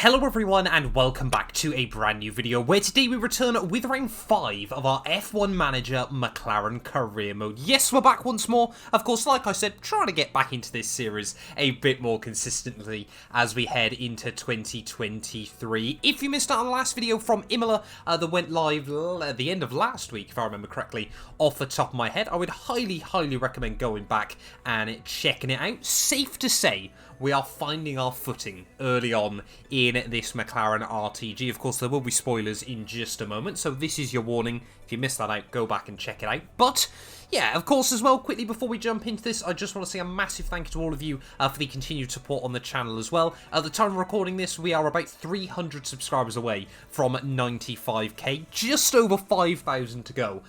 Hello everyone and welcome back to a brand new video where today we return with round 5 of our F1 Manager McLaren career mode. Yes, we're back once more. Of course, like I said, trying to get back into this series a bit more consistently as we head into 2023. If you missed out on the last video from Imola that went live at the end of last week, if I remember correctly, off the top of my head, I would highly recommend going back and checking it out. Safe to say, we are finding our footing early on in this McLaren RTG. Of course, there will be spoilers in just a moment, so this is your warning. If you missed that out, go back and check it out. But yeah, of course, as well, quickly before we jump into this, I just want to say a massive thank you to all of you for the continued support on the channel as well. At the time of recording this, we are about 300 subscribers away from 95k. Just over 5,000 to go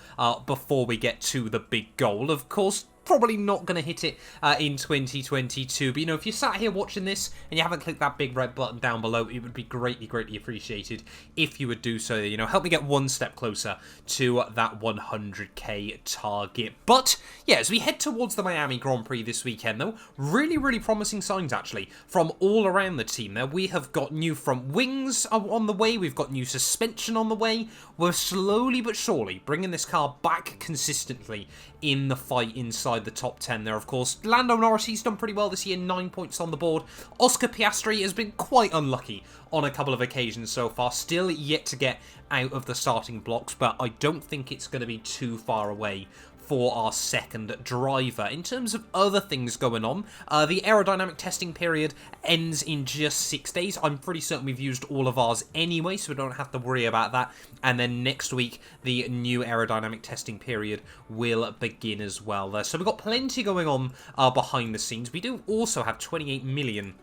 before we get to the big goal. Of course, probably not going to hit it in 2022, but you know, if you sat here watching this and you haven't clicked that big red button down below, it would be greatly appreciated if you would do so. You know, help me get one step closer to that 100k target. But yeah, as we head towards the Miami Grand Prix this weekend though, really promising signs actually from all around the team there. We have got new front wings on the way, we've got new suspension on the way. We're slowly but surely bringing this car back consistently in the fight inside the top 10 there. Of course, Lando Norris, he's done pretty well this year, 9 points on the board. Oscar Piastri has been quite unlucky on a couple of occasions so far, still yet to get out of the starting blocks, but I don't think it's going to be too far away for our second driver. In terms of other things going on, the aerodynamic testing period ends in just 6 days. I'm pretty certain we've used all of ours anyway, so we don't have to worry about that. And then next week, the new aerodynamic testing period will begin as well there. So we've got plenty going on behind the scenes. We do also have 28 million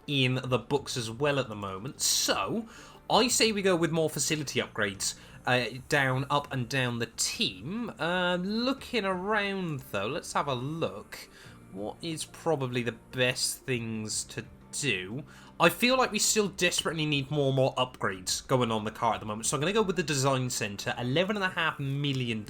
in the books as well at the moment. So I say we go with more facility upgrades up and down the team. Looking around though, let's have a look. What is probably the best things to do? I feel like we still desperately need more upgrades going on the car at the moment. So I'm going to go with the design center. $11.5 million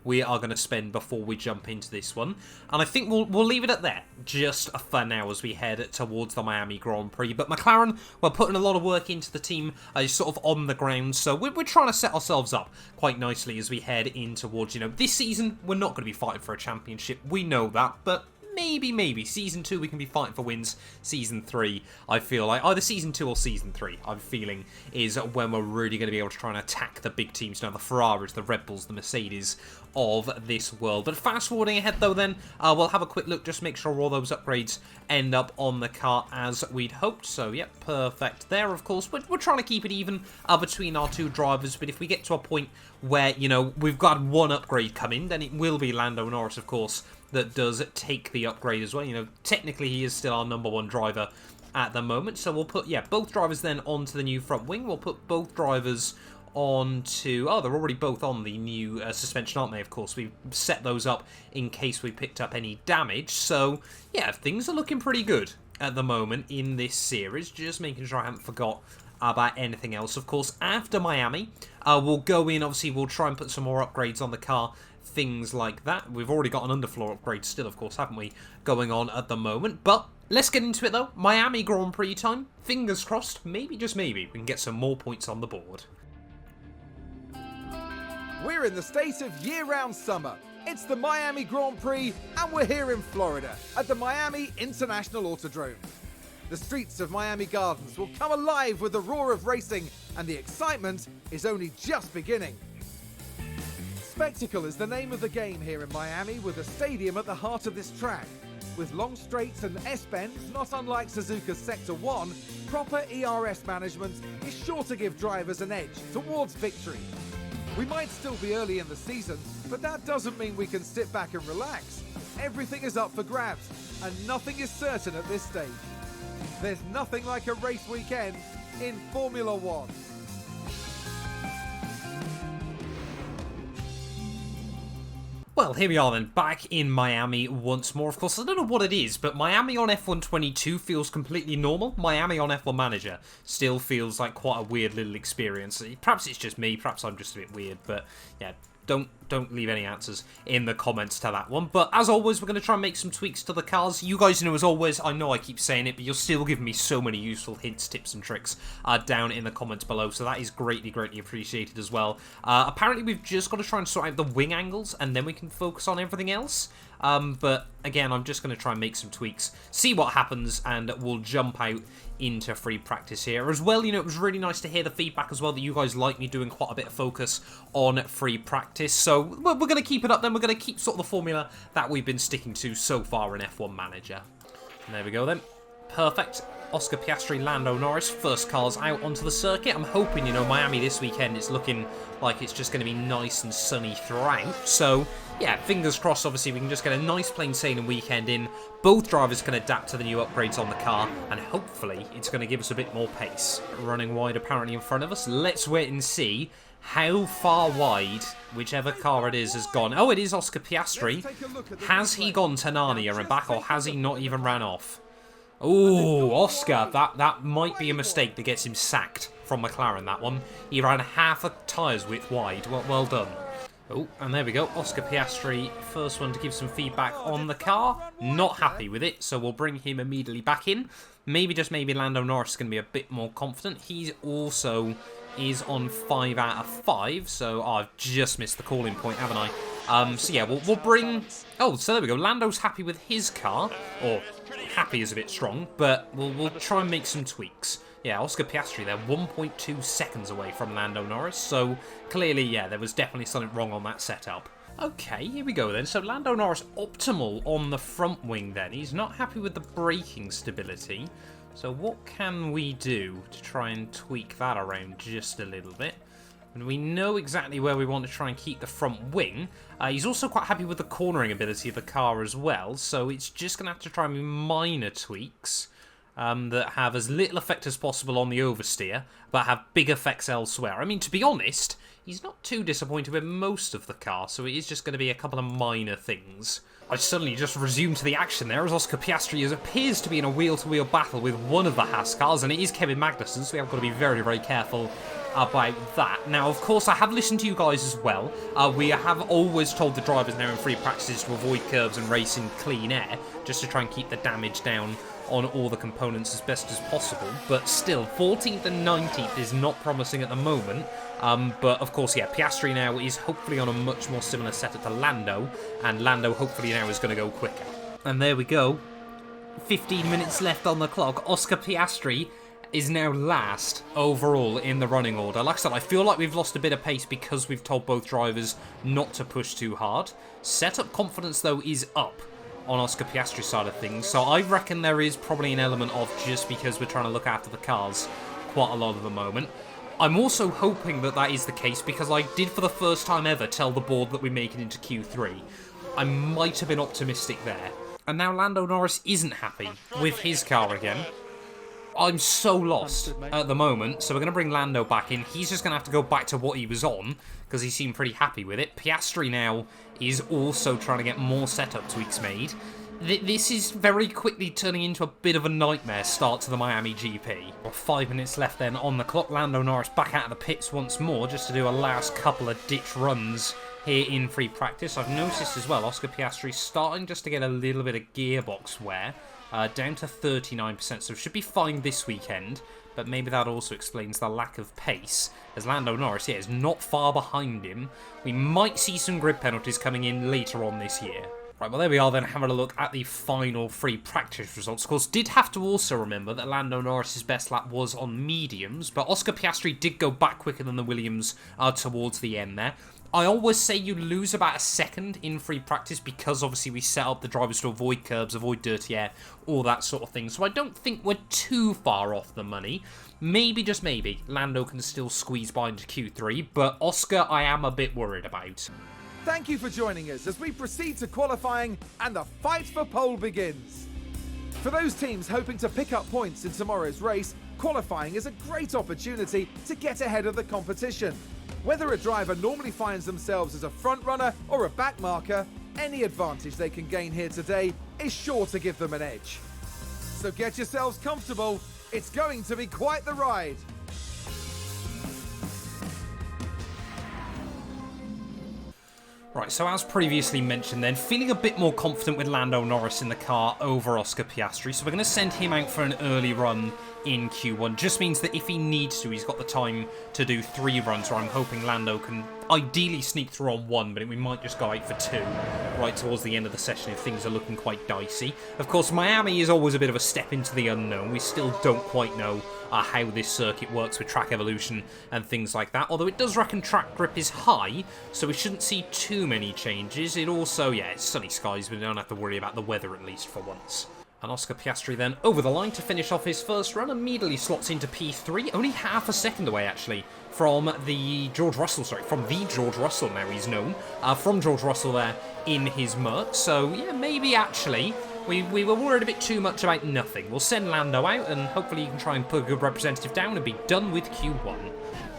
we are going to spend before we jump into this one. And I think we'll leave it at that just for now as we head towards the Miami Grand Prix. But McLaren, we're putting a lot of work into the team sort of on the ground. So we're trying to set ourselves up quite nicely as we head in towards, you know, this season. We're not going to be fighting for a championship. We know that, but maybe Season 2 we can be fighting for wins. Season 3, I feel like, either Season 2 or Season 3, I'm feeling, is when we're really going to be able to try and attack the big teams. Now, the Ferraris, the Red Bulls, the Mercedes of this world. But fast forwarding ahead though then, we'll have a quick look, just make sure all those upgrades end up on the car as we'd hoped. So, yep, perfect there, of course. We're trying to keep it even between our two drivers, but if we get to a point where, you know, we've got one upgrade coming, then it will be Lando Norris, of course, that does take the upgrade as well. You know, technically he is still our #1 driver at the moment. So we'll put, yeah, both drivers then onto the new front wing. We'll put both drivers onto, oh, they're already both on the new suspension, aren't they? Of course, we've set those up in case we picked up any damage. So, yeah, things are looking pretty good at the moment in this series. Just making sure I haven't forgot about anything else. Of course, after Miami, we'll go in, obviously, we'll try and put some more upgrades on the car. Things like that. We've already got an underfloor upgrade still, of course, haven't we, going on at the moment. But let's get into it, though. Miami Grand Prix time. Fingers crossed, maybe, just maybe, we can get some more points on the board. We're in the state of year-round summer. It's the Miami Grand Prix, and we're here in Florida at the Miami International Autodrome. The streets of Miami Gardens will come alive with the roar of racing, and the excitement is only just beginning. Spectacle is the name of the game here in Miami, with a stadium at the heart of this track. With long straights and S-bends, not unlike Suzuka's Sector 1, proper ERS management is sure to give drivers an edge towards victory. We might still be early in the season, but that doesn't mean we can sit back and relax. Everything is up for grabs, and nothing is certain at this stage. There's nothing like a race weekend in Formula One. Well, here we are then, back in Miami once more. Of course, I don't know what it is, but Miami on F1 22 feels completely normal. Miami on F1 Manager still feels like quite a weird little experience. Perhaps it's just me, perhaps I'm just a bit weird, but yeah, don't don't leave any answers in the comments to that one. But as always, we're going to try and make some tweaks to the cars. You guys know, as always, I know I keep saying it, but you'll still give me so many useful hints, tips, and tricks down in the comments below. So that is greatly, greatly appreciated as well. Apparently, we've just got to try and sort out the wing angles, and then we can focus on everything else. But again, I'm just going to try and make some tweaks, see what happens, and we'll jump out into free practice here. As well, you know, it was really nice to hear the feedback as well that you guys like me doing quite a bit of focus on free practice. So we're going to keep it up then. We're going to keep sort of the formula that we've been sticking to so far in F1 Manager. And there we go then. Perfect. Oscar Piastri, Lando Norris, first cars out onto the circuit. I'm hoping, you know, Miami this weekend, it's looking like it's just going to be nice and sunny throughout. So, yeah, fingers crossed, obviously, we can just get a nice plain sailing weekend in. Both drivers can adapt to the new upgrades on the car, and hopefully it's going to give us a bit more pace. Running wide apparently in front of us. Let's wait and see how far wide whichever car it is has gone. Oh, it is Oscar Piastri. Has he gone to Narnia and back, or has he not even ran off? Oh, Oscar, that might be a mistake that gets him sacked from McLaren, that one. He ran half a tyre's width wide. Well done. Oh, and there we go. Oscar Piastri, first one to give some feedback on the car. Not happy with it, so we'll bring him immediately back in. Maybe, just maybe, Lando Norris is going to be a bit more confident. He also is on 5 out of 5, so I've just missed the calling point, haven't I? So yeah, we'll bring... Oh, so there we go. Lando's happy with his car, or happy is a bit strong, but we'll try and make some tweaks. Yeah, Oscar Piastri there, 1.2 seconds away from Lando Norris, so clearly, yeah, there was definitely something wrong on that setup. Okay, here we go then. So Lando Norris optimal on the front wing then. He's not happy with the braking stability. So what can we do to try and tweak that around just a little bit? And we know exactly where we want to try and keep the front wing. He's also quite happy with the cornering ability of the car as well, so it's just going to have to try and be minor tweaks that have as little effect as possible on the oversteer, but have big effects elsewhere. I mean, to be honest, he's not too disappointed with most of the car, so it is just going to be a couple of minor things. I suddenly just resumed to the action there as Oscar Piastri appears to be in a wheel-to-wheel battle with one of the Haas cars, and it is Kevin Magnussen, so we have got to be very, very careful about that. Now, of course, I have listened to you guys as well. We have always told the drivers now in free practices to avoid curves and race in clean air, just to try and keep the damage down on all the components as best as possible. But still, 14th and 19th is not promising at the moment. But of course, yeah, Piastri now is hopefully on a much more similar setup to Lando, and Lando hopefully now is going to go quicker. And there we go. 15 minutes left on the clock. Oscar Piastri is now last overall in the running order. Like I said, I feel like we've lost a bit of pace because we've told both drivers not to push too hard. Setup confidence, though, is up on Oscar Piastri's side of things, so I reckon there is probably an element of just because we're trying to look after the cars quite a lot at the moment. I'm also hoping that that is the case because I did for the first time ever tell the board that we make it into Q3. I might have been optimistic there. And now Lando Norris isn't happy with his car again. I'm so lost at the moment, so we're going to bring Lando back in. He's just going to have to go back to what he was on, because he seemed pretty happy with it. Piastri now is also trying to get more setup tweaks made. This is very quickly turning into a bit of a nightmare start to the Miami GP. 5 minutes left then on the clock. Lando Norris back out of the pits once more, just to do a last couple of ditch runs here in free practice. I've noticed as well, Oscar Piastri starting just to get a little bit of gearbox wear. Down to 39%, so should be fine this weekend, but maybe that also explains the lack of pace, as Lando Norris, yeah, is not far behind him. We might see some grid penalties coming in later on this year. Right, well there we are then, having a look at the final free practice results. Of course, did have to also remember that Lando Norris's best lap was on mediums, but Oscar Piastri did go back quicker than the Williams towards the end there. I always say you lose about a second in free practice because obviously we set up the drivers to avoid curbs, avoid dirty air, all that sort of thing. So I don't think we're too far off the money. Maybe, just maybe, Lando can still squeeze by into Q3, but Oscar I am a bit worried about. Thank you for joining us as we proceed to qualifying and the fight for pole begins. For those teams hoping to pick up points in tomorrow's race, qualifying is a great opportunity to get ahead of the competition. Whether a driver normally finds themselves as a front runner or a back marker, any advantage they can gain here today is sure to give them an edge. So get yourselves comfortable, it's going to be quite the ride. Right, so as previously mentioned then, feeling a bit more confident with Lando Norris in the car over Oscar Piastri, so we're going to send him out for an early run in Q1. Just means that if he needs to, he's got the time to do 3 runs, where I'm hoping Lando can ideally sneak through on 1, but we might just go out for 2 right towards the end of the session if things are looking quite dicey. Of course, Miami is always a bit of a step into the unknown. We still don't quite know how this circuit works with track evolution and things like that, although it does reckon track grip is high, so we shouldn't see too many changes. It also, yeah, it's sunny skies, we don't have to worry about the weather at least for once. And Oscar Piastri then over the line to finish off his first run, immediately slots into P3, only half a second away actually from the George Russell now he's known, from George Russell there in his Merc. So yeah, maybe actually we were worried a bit too much about nothing. We'll send Lando out and hopefully you can try and put a good representative down and be done with Q1.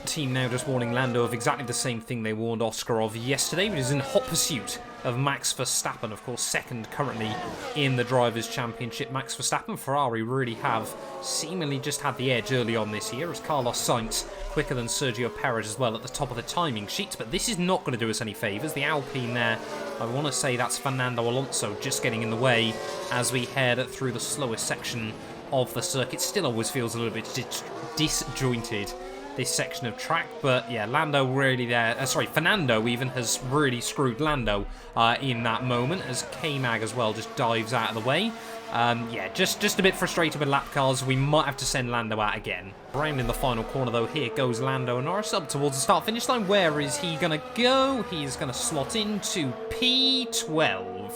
Team now just warning Lando of exactly the same thing they warned Oscar of yesterday, which is in hot pursuit of Max Verstappen, of course, second currently in the Drivers' Championship. Max Verstappen, Ferrari really have seemingly just had the edge early on this year, as Carlos Sainz quicker than Sergio Perez as well at the top of the timing sheet, but this is not going to do us any favours. The Alpine there, I want to say that's Fernando Alonso just getting in the way as we head through the slowest section of the circuit. Still always feels a little bit disjointed, this section of track, but yeah, Lando really there, Fernando even has really screwed Lando in that moment, as K-Mag as well just dives out of the way. Yeah, just a bit frustrated with lap cars. We might have to send Lando out again. Round in the final corner though, here goes Lando Norris up towards the start finish line. Where is he gonna go? He's gonna slot into P12.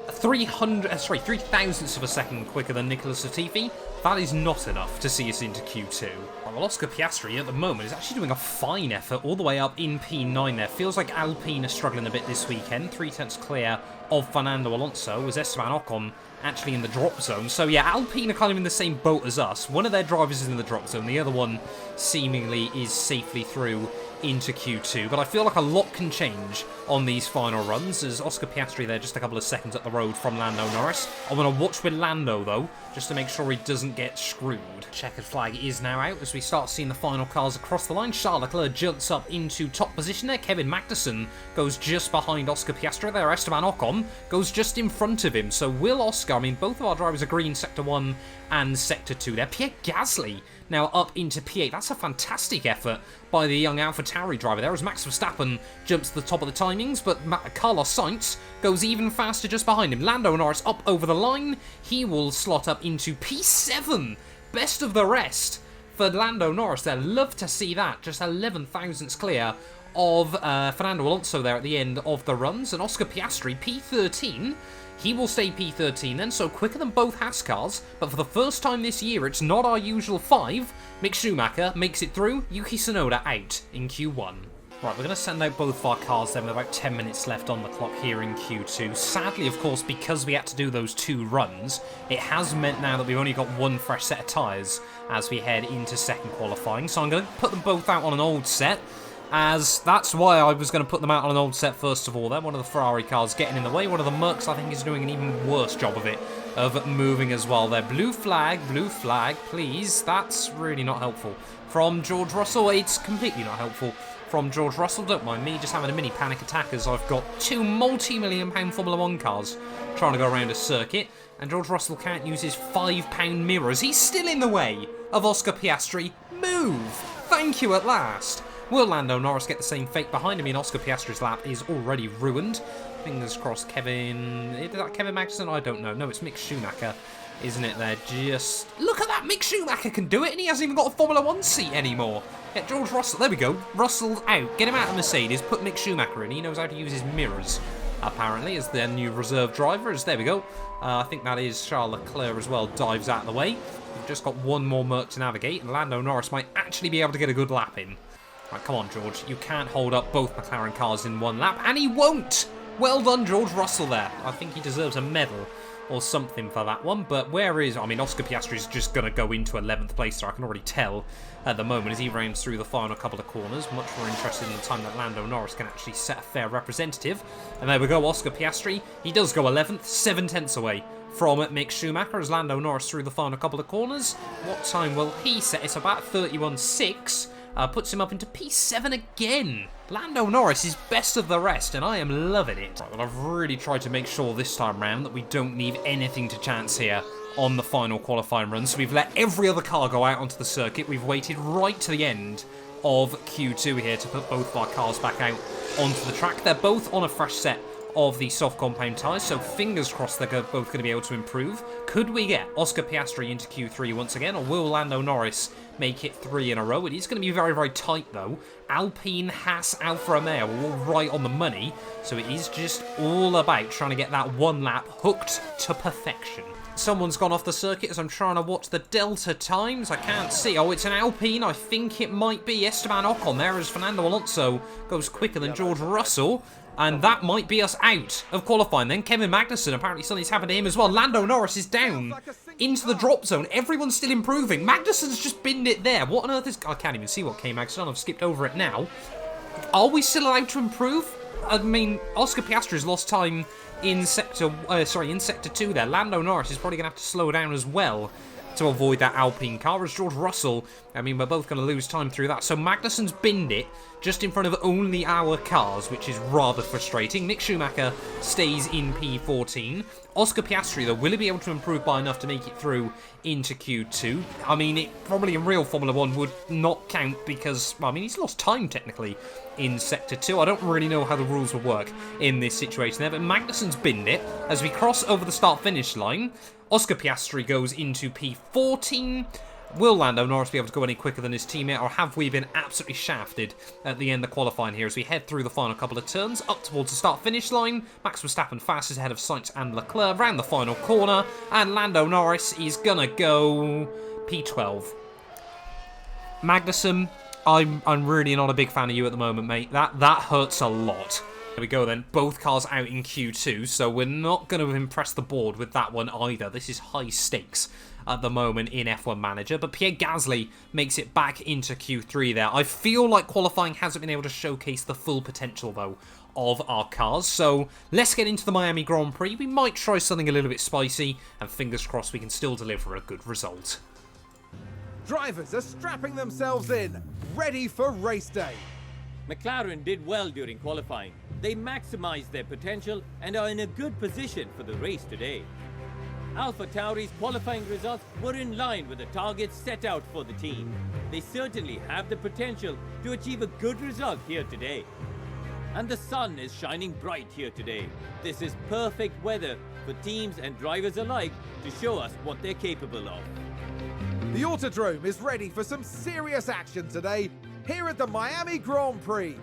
3 thousandths of a second quicker than Nicholas Latifi. That is not enough to see us into Q2. Well, Oscar Piastri at the moment is actually doing a fine effort all the way up in P9 there. Feels like Alpine are struggling a bit this weekend. 3 tenths clear of Fernando Alonso, with Esteban Ocon actually in the drop zone. So yeah, Alpine are kind of in the same boat as us. One of their drivers is in the drop zone, the other one seemingly is safely through into Q2, but I feel like a lot can change on these final runs, as Oscar Piastri there just a couple of seconds up the road from Lando Norris. I want to watch with Lando though, just to make sure he doesn't get screwed. Checkered flag is now out as we start seeing the final cars across the line. Charles Leclerc jumps up into top position there. Kevin Magnussen goes just behind Oscar Piastri there. Esteban Ocon goes just in front of him. So will Oscar, I mean both of our drivers are green, Sector 1 and Sector 2 there. Pierre Gasly now up into P8. That's a fantastic effort by the young AlphaTauri driver there, as Max Verstappen jumps to the top of the timings, but Carlos Sainz goes even faster just behind him. Lando Norris up over the line. He will slot up into P7. Best of the rest for Lando Norris there. Love to see that. Just 11 thousandths clear of Fernando Alonso there at the end of the runs. And Oscar Piastri, P13. He will stay P13 then, so quicker than both Haas cars, but for the first time this year, it's not our usual 5. Mick Schumacher makes it through, Yuki Tsunoda out in Q1. Right, we're going to send out both of our cars then with about 10 minutes left on the clock here in Q2. Sadly, of course, because we had to do those 2 runs, it has meant now that we've only got 1 fresh set of tyres as we head into second qualifying. So I'm going to put them both out on an old set, as that's why I was going to put them out on an old set first of all. Then one of the Ferrari cars getting in the way. One of the Mercs, I think, is doing an even worse job of it, of moving as well there. Blue flag, please. That's really not helpful. From George Russell, it's completely not helpful. From George Russell, don't mind me, just having a mini panic attack as I've got 2 multi-million-pound Formula 1 cars trying to go around a circuit, and George Russell can't use his £5 mirrors. He's still in the way of Oscar Piastri. Move! Thank you at last. Will Lando Norris get the same fate behind him? I mean, Oscar Piastri's lap is already ruined. Fingers crossed Kevin... Is that Kevin Magnussen? I don't know. No, it's Mick Schumacher, isn't it there? Just... Look at that! Mick Schumacher can do it, and he hasn't even got a Formula 1 seat anymore. Yeah, George Russell. There we go. Russell's out. Get him out of Mercedes. Put Mick Schumacher in. He knows how to use his mirrors, apparently, as their new reserve driver. There we go. I think that is Charles Leclerc as well. Dives out of the way. We've just got 1 more Merc to navigate, and Lando Norris might actually be able to get a good lap in. Right, come on, George. You can't hold up both McLaren cars in 1 lap, and he won't! Well done, George Russell there. I think he deserves a medal or something for that one, but where is... I mean, Oscar Piastri is just going to go into 11th place there. I can already tell at the moment as he rounds through the final couple of corners. Much more interested in the time that Lando Norris can actually set a fair representative. And there we go, Oscar Piastri. He does go 11th, 7 tenths away from Mick Schumacher as Lando Norris through the final couple of corners. What time will he set? It's about 31.6. puts him up into P7 again. Lando Norris is best of the rest, and I am loving it. Right, well, I've really tried to make sure this time round that we don't leave anything to chance here on the final qualifying run. So we've let every other car go out onto the circuit. We've waited right to the end of Q2 here to put both of our cars back out onto the track. They're both on a fresh set of the soft compound tyres, so fingers crossed they're both going to be able to improve. Could we get Oscar Piastri into Q3 once again, or will Lando Norris make it 3 in a row? It is going to be very, very tight though. Alpine, Haas, Alfa Romeo are all right on the money, so it is just all about trying to get that one lap hooked to perfection. Someone's gone off the circuit as I'm trying to watch the Delta times. I can't see. Oh, it's an Alpine. I think it might be Esteban Ocon there as Fernando Alonso goes quicker than George Russell. And that might be us out of qualifying then. Kevin Magnussen, apparently something's happened to him as well. Lando Norris is down into the drop zone. Everyone's still improving. Magnussen's just binned it there. What on earth is... I can't even see what K-Mag's done. I've skipped over it now. Are we still allowed to improve? I mean, Oscar Piastri's lost time in sector 2 there. Lando Norris is probably going to have to slow down as well to avoid that Alpine car. As George Russell, I mean, we're both going to lose time through that. So Magnussen's binned it just in front of only our cars, which is rather frustrating. Mick Schumacher stays in P14. Oscar Piastri, though, will he be able to improve by enough to make it through into Q2? I mean, it probably in real Formula 1 would not count because, well, I mean, he's lost time technically in Sector 2. I don't really know how the rules will work in this situation there, but Magnussen's binned it. As we cross over the start-finish line, Oscar Piastri goes into P14. Will Lando Norris be able to go any quicker than his teammate, or have we been absolutely shafted at the end of qualifying here as we head through the final couple of turns up towards the start-finish line? Max Verstappen fastest ahead of Sainz and Leclerc round the final corner, and Lando Norris is gonna go P12. Magnussen, I'm really not a big fan of you at the moment, mate. That hurts a lot. There we go then, both cars out in Q2, so we're not going to impress the board with that one either. This is high stakes at the moment in F1 Manager, but Pierre Gasly makes it back into Q3 there. I feel like qualifying hasn't been able to showcase the full potential, though, of our cars, so let's get into the Miami Grand Prix. We might try something a little bit spicy, and fingers crossed we can still deliver a good result. Drivers are strapping themselves in, ready for race day. McLaren did well during qualifying. They maximized their potential and are in a good position for the race today. AlphaTauri's qualifying results were in line with the targets set out for the team. They certainly have the potential to achieve a good result here today. And the sun is shining bright here today. This is perfect weather for teams and drivers alike to show us what they're capable of. The Autodrome is ready for some serious action today here at the Miami Grand Prix.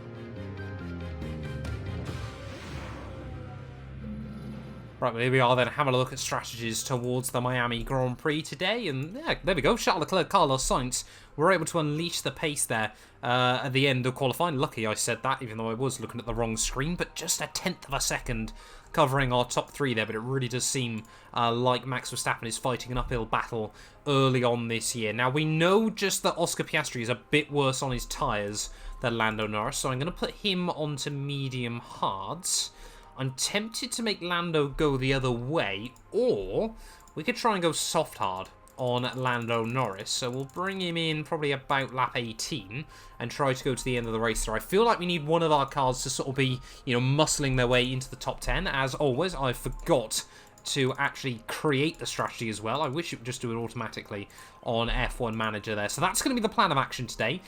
Right, well, here we are then, having a look at strategies towards the Miami Grand Prix today, and yeah, there we go, Charles Leclerc, Carlos Sainz were able to unleash the pace there at the end of qualifying. Lucky I said that, even though I was looking at the wrong screen, but just a tenth of a second covering our top three there, but it really does seem like Max Verstappen is fighting an uphill battle early on this year. Now, we know just that Oscar Piastri is a bit worse on his tyres than Lando Norris, so I'm going to put him onto medium hards. I'm tempted to make Lando go the other way, or we could try and go soft hard on Lando Norris. So we'll bring him in probably about lap 18 and try to go to the end of the race there. I feel like we need one of our cars to sort of be, you know, muscling their way into the top 10. As always, I forgot to actually create the strategy as well. I wish it would just do it automatically on F1 Manager there. So that's going to be the plan of action today.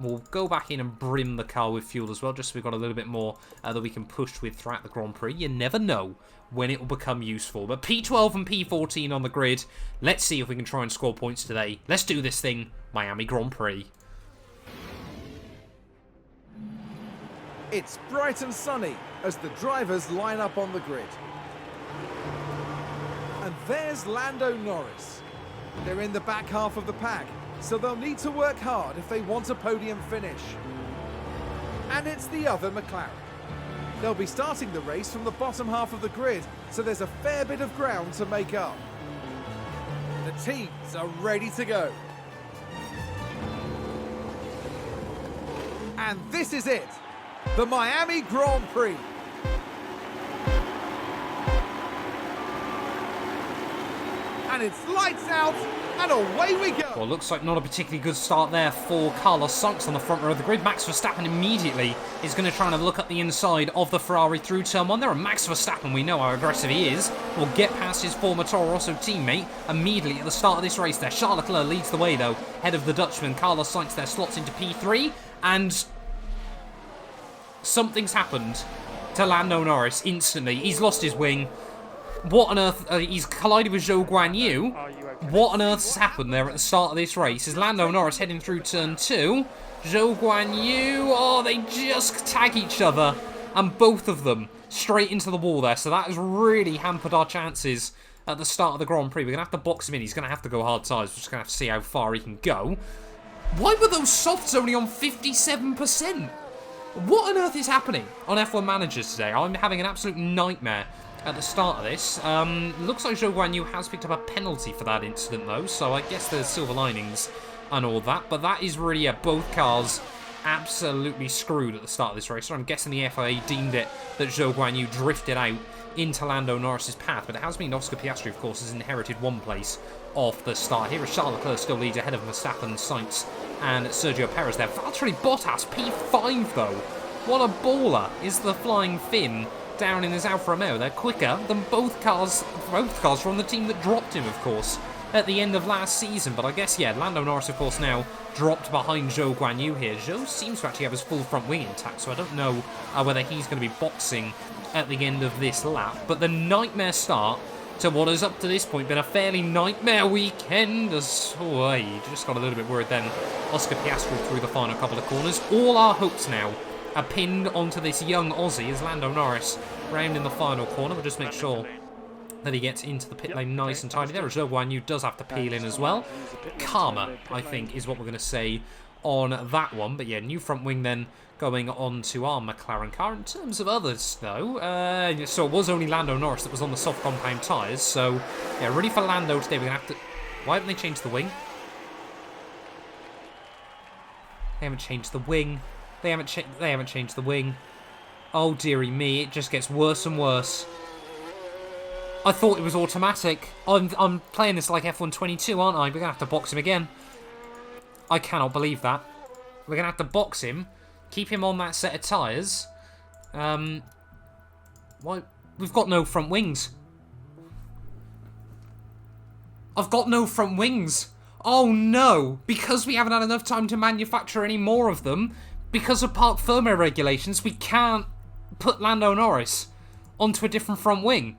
We'll go back in and brim the car with fuel as well, just so we've got a little bit more that we can push with throughout the Grand Prix. You never know when it will become useful. But P12 and P14 on the grid. Let's see if we can try and score points today. Let's do this thing. Miami Grand Prix. It's bright and sunny as the drivers line up on the grid. And there's Lando Norris. They're in the back half of the pack, so they'll need to work hard if they want a podium finish. And it's the other McLaren. They'll be starting the race from the bottom half of the grid, so there's a fair bit of ground to make up. The teams are ready to go. And this is it, the Miami Grand Prix. And it's lights out and away we go. Well, looks like not a particularly good start there for Carlos Sainz on the front row of the grid. Max Verstappen immediately is going to try and look at the inside of the Ferrari through turn 1 there. And Max Verstappen, we know how aggressive he is, will get past his former Toro Rosso teammate immediately at the start of this race there. Charles Leclerc leads the way, though, head of the Dutchman. Carlos Sainz there slots into P3, and something's happened to Lando Norris instantly. He's lost his wing. What on earth? He's collided with Zhou Guanyu. What on earth has happened there at the start of this race? Is Lando Norris heading through turn 2? Zhou Guanyu. Oh, they just tag each other. And both of them straight into the wall there. So that has really hampered our chances at the start of the Grand Prix. We're going to have to box him in. He's going to have to go hard tyres. We're just going to have to see how far he can go. Why were those softs only on 57%? What on earth is happening on F1 Managers today? I'm having an absolute nightmare at the start of this. Looks like Zhou Guanyu has picked up a penalty for that incident, though, so I guess there's silver linings and all that. But that is really, both cars absolutely screwed at the start of this race. So I'm guessing the FIA deemed it that Zhou Guanyu drifted out into Lando Norris's path. But it has been Oscar Piastri, of course, has inherited one place off the start here. Charles Leclerc still leads ahead of Verstappen, Sainz, and Sergio Perez there. Valtteri Bottas, P5, though. What a baller is the flying Finn down in his Alfa Romeo. They're quicker than both cars from the team that dropped him, of course, at the end of last season. But I guess, yeah, Lando Norris, of course, now dropped behind Zhou Guanyu here. Zhou seems to actually have his full front wing intact, so I don't know whether he's going to be boxing at the end of this lap. But the nightmare start to what has up to this point been a fairly nightmare weekend. As you just got a little bit worried then. Oscar Piastri through the final couple of corners. All our hopes now are pinned onto this young Aussie as Lando Norris round in the final corner. We'll just make sure that he gets into the pit lane nice and tidy there. Zhou Guanyu does have to peel in as well. Karma, I think, is what we're going to say on that one. But yeah, new front wing then going on to our McLaren car. In terms of others, though, so it was only Lando Norris that was on the soft compound tyres. So yeah, ready for Lando today. We're going to have to... Why haven't they changed the wing? They haven't changed the wing. They haven't changed the wing. Oh, dearie me, it just gets worse and worse. I thought it was automatic. I'm playing this like F1 22, aren't I? We're going to have to box him again. I cannot believe that. We're going to have to box him, keep him on that set of tyres. Why? We've got no front wings. I've got no front wings. Oh, no. Because we haven't had enough time to manufacture any more of them, because of park firmware regulations, we can't put Lando Norris onto a different front wing.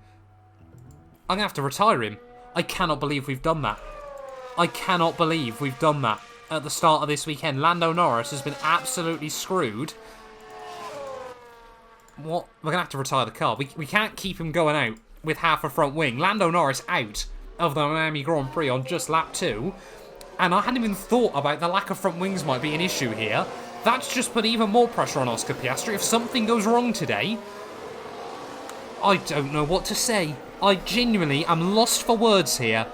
I'm going to have to retire him. I cannot believe we've done that. I cannot believe we've done that at the start of this weekend. Lando Norris has been absolutely screwed. What? We're going to have to retire the car. We can't keep him going out with half a front wing. Lando Norris out of the Miami Grand Prix on just lap 2. And I hadn't even thought about the lack of front wings might be an issue here. That's just put even more pressure on Oscar Piastri. If something goes wrong today, I don't know what to say. I genuinely am lost for words here.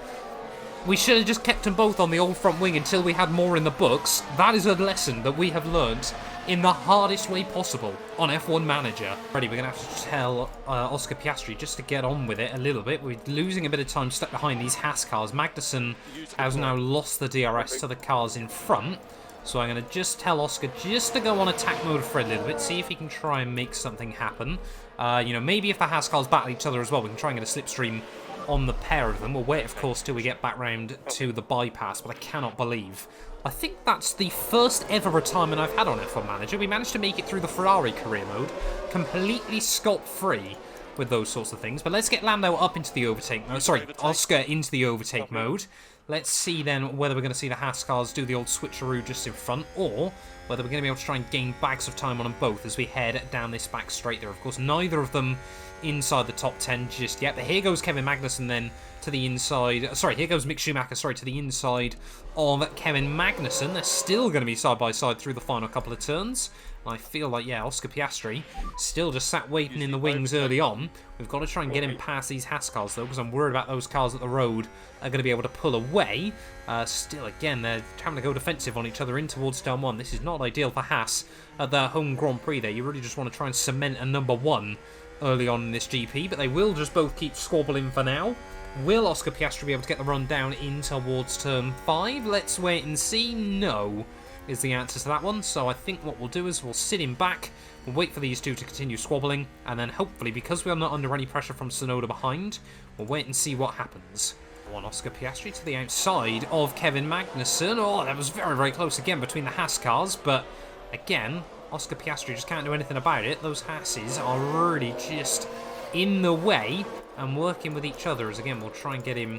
We should have just kept them both on the old front wing until we had more in the books. That is a lesson that we have learnt in the hardest way possible on F1 Manager. Ready, we're going to have to tell Oscar Piastri just to get on with it a little bit. We're losing a bit of time stuck behind these Haas cars. Magnussen has now lost the DRS to the cars in front. So I'm going to just tell Oscar just to go on attack mode for a little bit, see if he can try and make something happen. You know, maybe if the Haas cars battle each other as well, we can try and get a slipstream on the pair of them. We'll wait, of course, till we get back round to the bypass, but I cannot believe. I think that's the first ever retirement I've had on F1 Manager. We managed to make it through the Ferrari career mode, completely scot-free with those sorts of things. But let's get Lando up into the overtake mode. Sorry, Oscar into the overtake mode. Let's see then whether we're going to see the Haas cars do the old switcheroo just in front, or whether we're going to be able to try and gain bags of time on them both as we head down this back straight there. Of course, neither of them inside the top 10 just yet, but here goes Kevin Magnussen then to the inside. Sorry, here goes Mick Schumacher, sorry, to the inside of Kevin Magnussen. They're still going to be side by side through the final couple of turns. I feel like, yeah, Oscar Piastri still just sat waiting in the wings early on. We've got to try and get him past these Haas cars, though, because I'm worried about those cars at the road are going to be able to pull away. Still, again, they're trying to go defensive on each other in towards turn 1. This is not ideal for Haas at their home Grand Prix there. You really just want to try and cement a number 1 early on in this GP, but they will just both keep squabbling for now. Will Oscar Piastri be able to get the run down in towards turn 5? Let's wait and see. No is the answer to that one. So I think what we'll do is we'll sit him back, we'll wait for these two to continue squabbling, and then hopefully, because we are not under any pressure from Tsunoda behind, we'll wait and see what happens. One Oscar Piastri to the outside of Kevin Magnussen. Oh, that was very, very close again between the Haas cars, but again, Oscar Piastri just can't do anything about it. Those Haases are really just in the way and working with each other, as again, we'll try and get him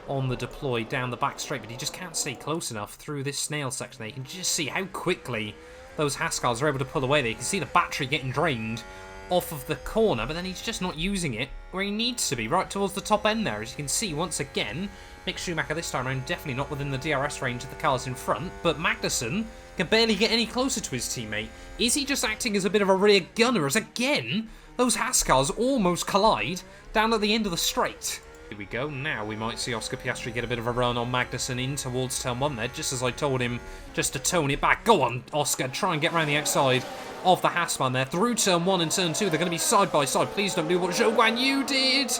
on the deploy down the back straight, but he just can't stay close enough through this snail section there. You can just see how quickly those Haas cars are able to pull away there. You can see the battery getting drained off of the corner, but then he's just not using it where he needs to be, right towards the top end there. As you can see, once again, Mick Schumacher this time around definitely not within the DRS range of the cars in front, but Magnussen can barely get any closer to his teammate. Is he just acting as a bit of a rear gunner, as again, those Haas cars almost collide down at the end of the straight? Here we go. Now we might see Oscar Piastri get a bit of a run on Magnussen in towards turn 1 there, just as I told him just to tone it back. Go on, Oscar, try and get around the outside of the Haasman there. Through turn 1 and turn 2, they're going to be side by side. Please don't do what Zhou Guan Yu did.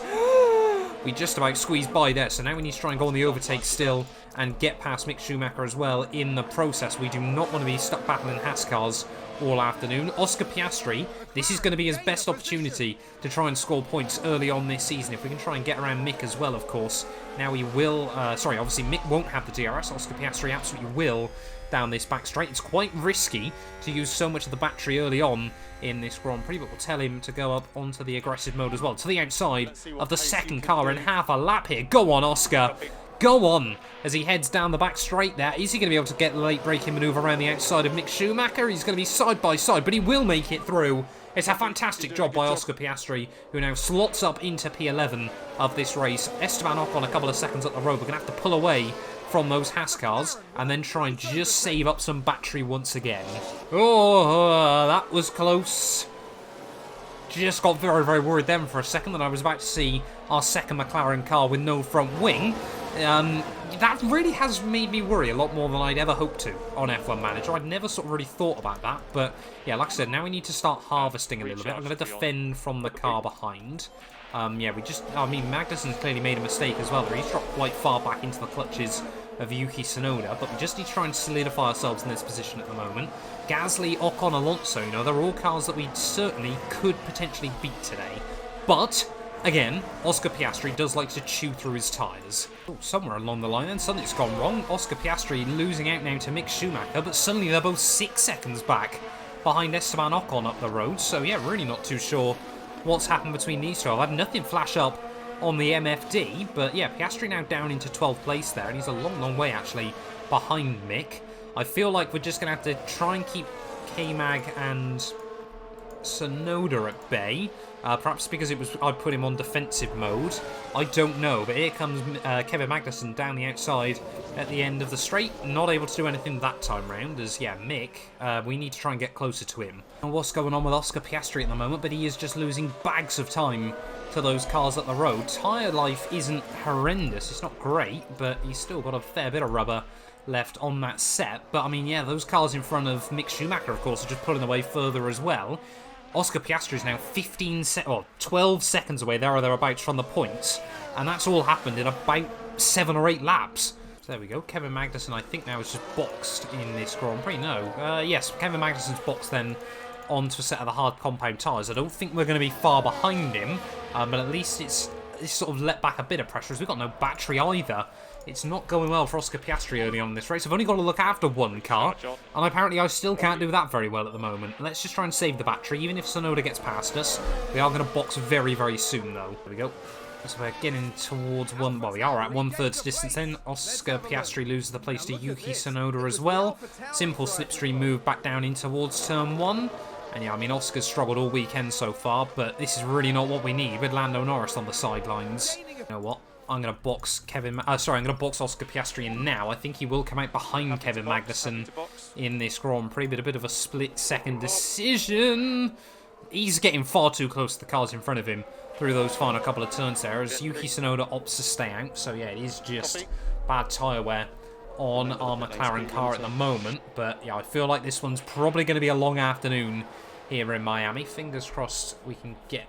We just about squeezed by there, so now we need to try and go on the overtake still and get past Mick Schumacher as well in the process. We do not want to be stuck battling Haas cars all afternoon. Oscar Piastri, this is going to be his best opportunity to try and score points early on this season. If we can try and get around Mick as well, of course. Now he will, obviously Mick won't have the DRS. Oscar Piastri absolutely will down this back straight. It's quite risky to use so much of the battery early on in this Grand Prix, but we'll tell him to go up onto the aggressive mode as well. To the outside of the second car in half a lap here. Go on, Oscar. Go on, as he heads down the back straight there. Is he going to be able to get the late braking manoeuvre around the outside of Mick Schumacher? He's going to be side by side, but he will make it through. It's a fantastic job by Oscar Piastri, who now slots up into P11 of this race. Esteban Ocon a couple of seconds up the road. We're going to have to pull away from those Haas cars and then try and just save up some battery once again. Oh, that was close. Just got very, very worried then for a second that I was about to see our second McLaren car with no front wing. That really has made me worry a lot more than I'd ever hoped to on F1 Manager. I'd never sort of really thought about that, but yeah, like I said, now we need to start harvesting a little bit. I'm going to defend from the car behind. Magnussen's clearly made a mistake as well there. He's dropped quite far back into the clutches of Yuki Tsunoda, but we just need to try and solidify ourselves in this position at the moment. Gasly, Ocon, Alonso, they're all cars that we certainly could potentially beat today. But again, Oscar Piastri does like to chew through his tyres. Oh, somewhere along the line then, something's gone wrong. Oscar Piastri losing out now to Mick Schumacher, but suddenly they're both 6 seconds back behind Esteban Ocon up the road. So yeah, really not too sure what's happened between these two. I've had nothing flash up on the MFD, but yeah, Piastri now down into 12th place there, and he's a long, long way actually behind Mick. I feel like we're just going to have to try and keep K-Mag and Tsunoda at bay. Perhaps because I put him on defensive mode. I don't know, but here comes Kevin Magnussen down the outside at the end of the straight. Not able to do anything that time round, as yeah, Mick, we need to try and get closer to him. And what's going on with Oscar Piastri at the moment, but he is just losing bags of time to those cars up the road. Tyre life isn't horrendous, it's not great, but he's still got a fair bit of rubber left on that set. But I mean, yeah, those cars in front of Mick Schumacher, of course, are just pulling away further as well. Oscar Piastri is now 12 seconds away, there or thereabouts, from the points. And that's all happened in about 7 or 8 laps. So there we go. Kevin Magnussen, I think, now is just boxed in this Grand Prix. No. Yes, Kevin Magnussen's boxed then onto a set of the hard compound tyres. I don't think we're going to be far behind him, but at least it's sort of let back a bit of pressure, as we've got no battery either. It's not going well for Oscar Piastri early on in this race. I've only got to look after one car, and apparently I still can't do that very well at the moment. Let's just try and save the battery, even if Tsunoda gets past us. We are going to box very, very soon, though. There we go. So we're getting towards we are at 1/3 distance then. Oscar Piastri loses the place to Yuki Tsunoda as well. Simple slipstream move back down in towards turn 1. And yeah, I mean, Oscar's struggled all weekend so far, but this is really not what we need with Lando Norris on the sidelines. You know what? I'm going to box I'm going to box Oscar Piastri in now. I think he will come out behind Kevin Magnussen in this Grand Prix, but a bit of a split-second decision. He's getting far too close to the cars in front of him through those final couple of turns there, as Yuki Tsunoda opts to stay out. So yeah, it is just bad tyre wear on our McLaren car at the moment. But yeah, I feel like this one's probably going to be a long afternoon here in Miami. Fingers crossed we can get,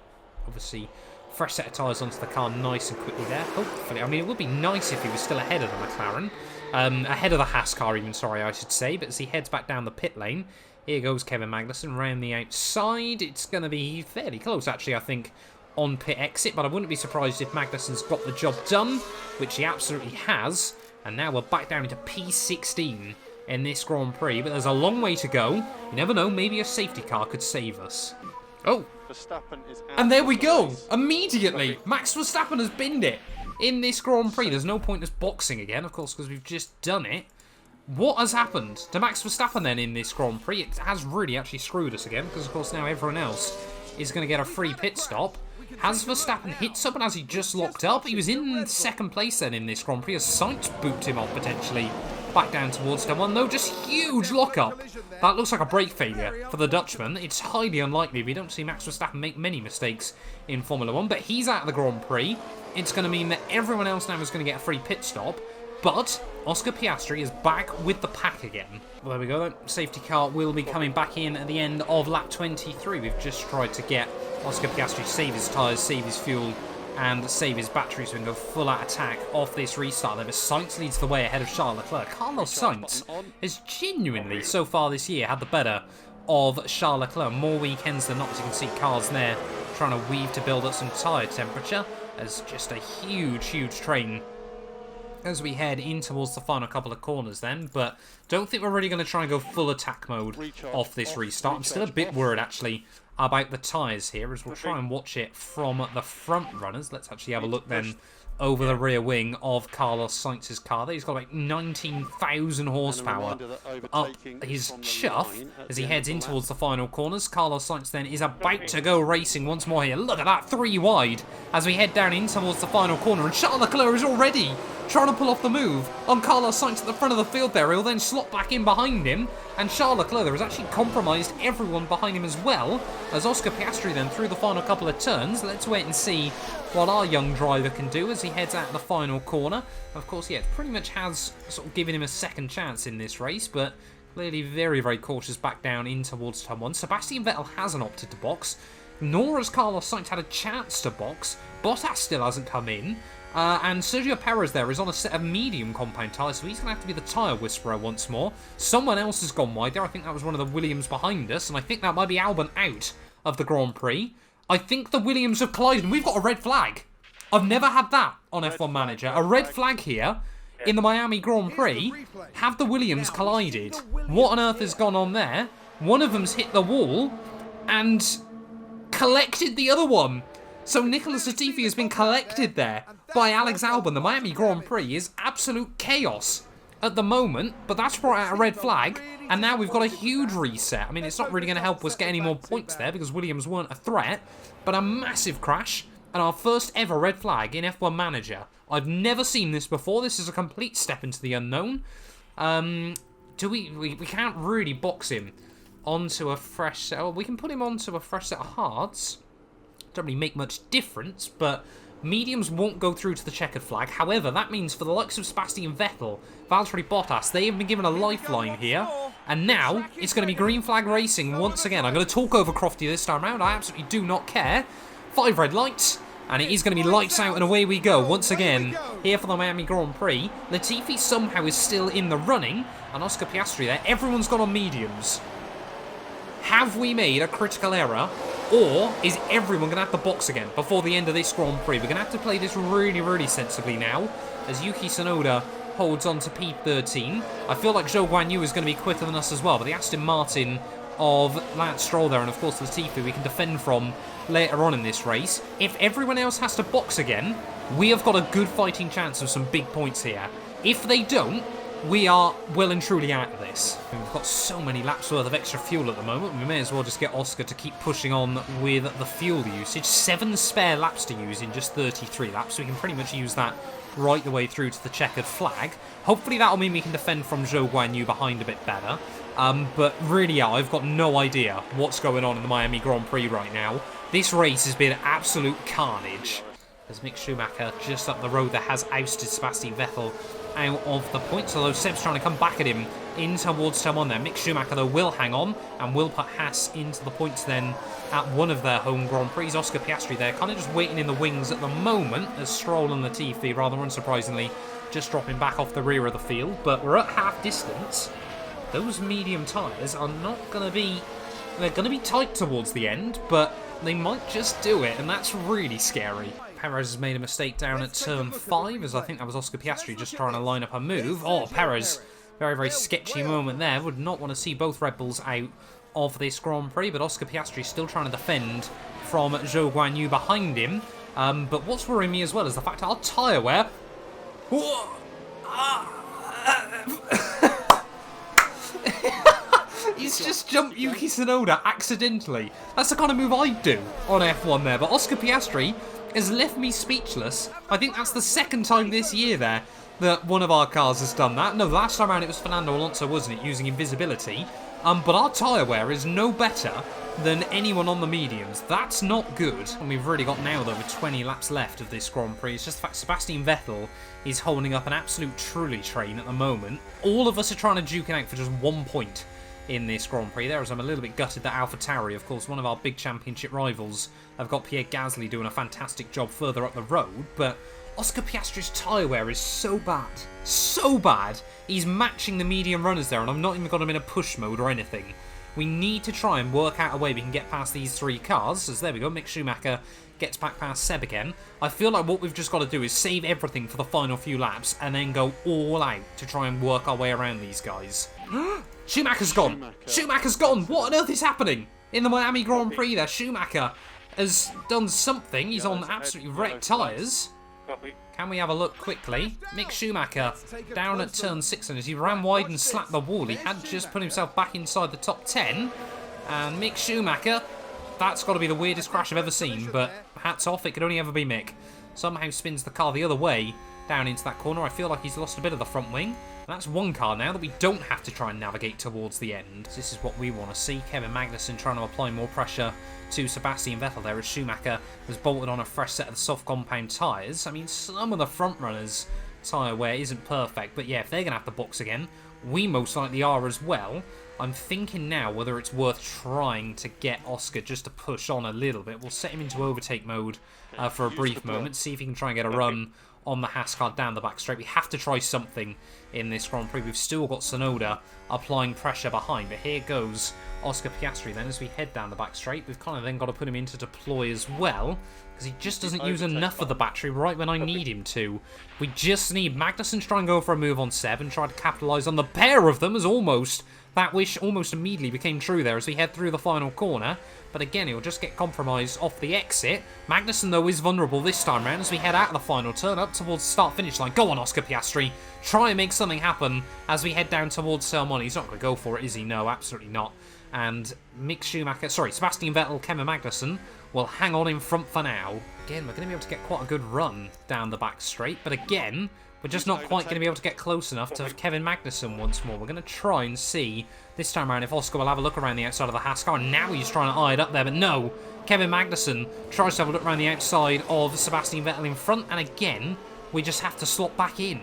obviously, fresh set of tyres onto the car nice and quickly there. Hopefully, I mean, it would be nice if he was still ahead of the McLaren. Ahead of the Haas car even, sorry, I should say. But as he heads back down the pit lane, here goes Kevin Magnussen round the outside. It's going to be fairly close, actually, I think, on pit exit. But I wouldn't be surprised if Magnussen's got the job done, which he absolutely has. And now we're back down into P16 in this Grand Prix. But there's a long way to go. You never know, maybe a safety car could save us. Oh, and there we go. Immediately, Max Verstappen has binned it in this Grand Prix. There's no point us boxing again, of course, because we've just done it. What has happened to Max Verstappen then in this Grand Prix? It has really actually screwed us again, because of course now everyone else is going to get a free pit stop. Has Verstappen hit someone? Has he just locked up? He was in second place then in this Grand Prix as Sainz booped him off potentially back down towards turn 1. No, just huge lockup. That looks like a brake failure for the Dutchman. It's highly unlikely. We don't see Max Verstappen make many mistakes in Formula 1, but he's out of the Grand Prix. It's going to mean that everyone else now is going to get a free pit stop, but Oscar Piastri is back with the pack again. Well, there we go then. Safety car will be coming back in at the end of lap 23. We've just tried to get Oscar Piastri to save his tyres, save his fuel, and save his battery so we can go full out attack off this restart there. But Sainz leads the way ahead of Charles Leclerc. Carlos Sainz has genuinely, so far this year, had the better of Charles Leclerc. More weekends than not, as you can see cars there trying to weave to build up some tyre temperature. As just a huge, huge train as we head in towards the final couple of corners then. But don't think we're really going to try and go full attack mode off this restart. I'm still a bit worried, actually, about the tyres here, as we'll try and watch it from the front runners. Let's actually have a look then over the rear wing of Carlos Sainz's car. He's got about 19,000 horsepower up his chuff as he heads in towards the final corners. Carlos Sainz then is about to go racing once more here. Look at that, 3 wide as we head down in towards the final corner, and Charles Leclerc is already trying to pull off the move on Carlos Sainz at the front of the field there. He'll then slot back in behind him, and Charles Leclerc has actually compromised everyone behind him as well, as Oscar Piastri then through the final couple of turns. Let's wait and see what our young driver can do as he heads out the final corner. Of course, yeah, it pretty much has sort of given him a second chance in this race, but clearly very, very cautious back down in towards turn 1. Sebastian Vettel hasn't opted to box, nor has Carlos Sainz had a chance to box. Bottas still hasn't come in. And Sergio Perez there is on a set of medium compound tyres, so he's going to have to be the tyre whisperer once more. Someone else has gone wide there. I think that was one of the Williams behind us, and I think that might be Albon out of the Grand Prix. I think the Williams have collided, and we've got a red flag. I've never had that on F1 Manager. A red flag here in the Miami Grand Prix. Have the Williams collided? What on earth has gone on there? One of them's hit the wall and collected the other one. So Nicholas Latifi has been collected there by Alex Albon. The Miami Grand Prix is absolute chaos at the moment, but that's brought out a red flag, and now we've got a huge reset. I mean, it's not really going to help us get any more points there because Williams weren't a threat, but a massive crash and our first ever red flag in F1 Manager. I've never seen this before. This is a complete step into the unknown. We can't really box him onto a fresh set. Well, we can put him onto a fresh set of hards. Don't really make much difference, but mediums won't go through to the checkered flag. However, that means for the likes of Sebastian Vettel, Valtteri Bottas, they have been given a lifeline here, and now it's going to be green flag racing once again. I'm going to talk over Crofty this time around. I absolutely do not care. 5 red lights, and it is going to be lights out and away we go once again here for the Miami Grand Prix. Latifi somehow is still in the running, and Oscar Piastri there. Everyone's gone on mediums. Have we made a critical error, or is everyone going to have to box again before the end of this Grand Prix? We're going to have to play this really, really sensibly now, as Yuki Tsunoda holds on to P13. I feel like Zhou Guanyu is going to be quicker than us as well, but the Aston Martin of Lance Stroll there, and of course Latifi, we can defend from later on in this race. If everyone else has to box again, we have got a good fighting chance of some big points here. If they don't, we are well and truly out of this. We've got so many laps worth of extra fuel at the moment. We may as well just get Oscar to keep pushing on with the fuel usage. 7 spare laps to use in just 33 laps. So we can pretty much use that right the way through to the checkered flag. Hopefully that'll mean we can defend from Zhou Guanyu behind a bit better. But really, yeah, I've got no idea what's going on in the Miami Grand Prix right now. This race has been absolute carnage. As Mick Schumacher just up the road there has ousted Sebastian Vettel out of the points, although Seb's trying to come back at him in towards someone there. Mick Schumacher, though, will hang on and will put Haas into the points then at one of their home Grand Prix. Oscar Piastri there, kind of just waiting in the wings at the moment as Stroll and Latifi, rather unsurprisingly, just dropping back off the rear of the field. But we're at half distance. Those medium tyres are not going to be... They're going to be tight towards the end, but they might just do it, and that's really scary. Perez has made a mistake down at turn 5, as I think that was Oscar Piastri just trying to line up a move. Oh, Perez, very, very sketchy moment there. Would not want to see both Red Bulls out of this Grand Prix, but Oscar Piastri still trying to defend from Zhou Guanyu behind him. But what's worrying me as well is the fact that our tyre wear... He's just jumped Yuki Tsunoda accidentally. That's the kind of move I'd do on F1 there. But Oscar Piastri has left me speechless. I think that's the second time this year there that one of our cars has done that. No, last time around it was Fernando Alonso, wasn't it, using invisibility. But our tyre wear is no better than anyone on the mediums. That's not good. And we've really got now, though, with 20 laps left of this Grand Prix. It's just the fact Sebastian Vettel is holding up an absolute truly train at the moment. All of us are trying to duke it out for just 1 point in this Grand Prix there, as I'm a little bit gutted that AlphaTauri, of course, one of our big championship rivals, have got Pierre Gasly doing a fantastic job further up the road, but Oscar Piastri's tyre wear is so bad. So bad. He's matching the medium runners there, and I've not even got him in a push mode or anything. We need to try and work out a way we can get past these 3 cars, as there we go, Mick Schumacher gets back past Seb again. I feel like what we've just got to do is save everything for the final few laps, and then go all out to try and work our way around these guys. Schumacher's gone! Schumacher's gone! What on earth is happening? In the Miami Grand Prix there, Schumacher has done something. He's on absolutely wrecked tyres. Can we have a look quickly? Mick Schumacher down at turn 6, and as he ran wide and slapped the wall, he had just put himself back inside the top 10. And Mick Schumacher, that's got to be the weirdest crash I've ever seen, but hats off, it could only ever be Mick. Somehow spins the car the other way down into that corner. I feel like he's lost a bit of the front wing. That's one car now that we don't have to try and navigate towards the end. This is what we want to see. Kevin Magnussen trying to apply more pressure to Sebastian Vettel there as Schumacher has bolted on a fresh set of soft compound tyres. I mean, some of the front runners' tyre wear isn't perfect, but yeah, if they're going to have to box again, we most likely are as well. I'm thinking now whether it's worth trying to get Oscar just to push on a little bit. We'll set him into overtake mode for a brief moment, see if he can try and get a run on the Haas car down the back straight. We have to try something in this Grand Prix. We've still got Tsunoda applying pressure behind, but here goes Oscar Piastri then as we head down the back straight. We've kind of then got to put him into deploy as well, because he just doesn't use enough of the battery right when I need him to. We just need Magnussen to try and go for a move on Seb and try to capitalise on the pair of them, as almost that wish almost immediately became true there as we head through the final corner. But again, he'll just get compromised off the exit. Magnussen, though, is vulnerable this time round as we head out of the final turn up towards the start-finish line. Go on, Oscar Piastri. Try and make something happen as we head down towards Salmon. He's not going to go for it, is he? No, absolutely not. And Sebastian Vettel, Kevin Magnussen will hang on in front for now. Again, we're going to be able to get quite a good run down the back straight. But again, we're just not quite going to be able to get close enough to Kevin Magnussen once more. We're going to try and see this time around if Oscar will have a look around the outside of the Haas car. Now he's trying to eye it up there, but no. Kevin Magnussen tries to have a look around the outside of Sebastian Vettel in front, and again, we just have to slot back in.